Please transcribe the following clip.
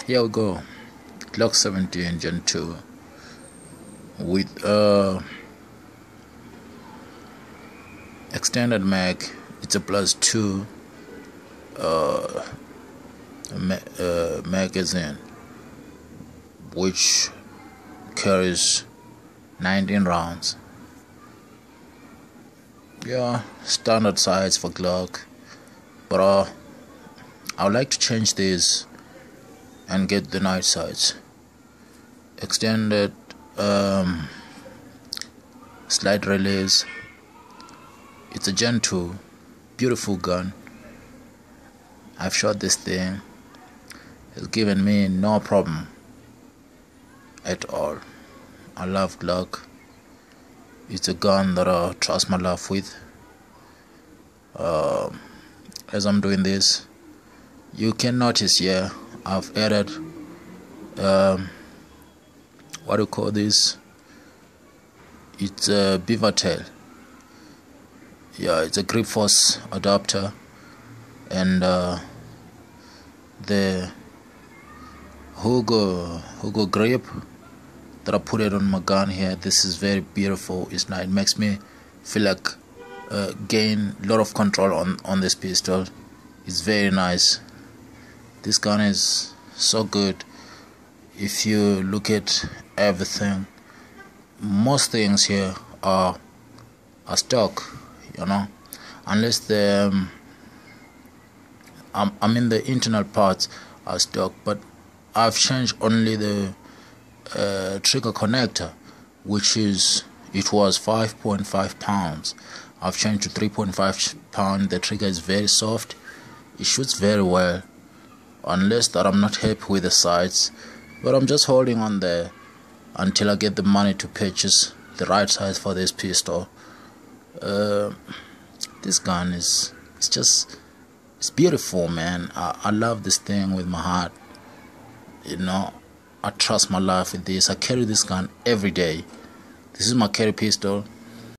Here we go. Glock 17 Gen 2 with extended mag. It's a +2 magazine, which carries 19 rounds. Yeah, standard size for Glock, but I would like to change this and get the night sights. Extended slide release. It's a Gen 2, beautiful gun. I've shot this thing. It's given me no problem at all. I love Glock. It's a gun that I trust my life with. As I'm doing this, you can notice here I've added what do you call this? It's a beaver tail. Yeah, it's a grip force adapter, and the Hugo grip that I put it on my gun here. This is very beautiful. It's nice. It makes me feel like gain a lot of control on this pistol. It's very nice. This gun is so good. If you look at everything, most things here are stock, unless the I mean the internal parts are stock, but I've changed only the trigger connector, which was 5.5 pounds. I've changed to 3.5 pound. The trigger is very soft. It shoots very well, unless that I'm not happy with the sights, but I'm just holding on there until I get the money to purchase the right size for this pistol. This gun it's beautiful, man. I love this thing with my heart. I trust my life with this. I carry this gun every day. This is my carry pistol.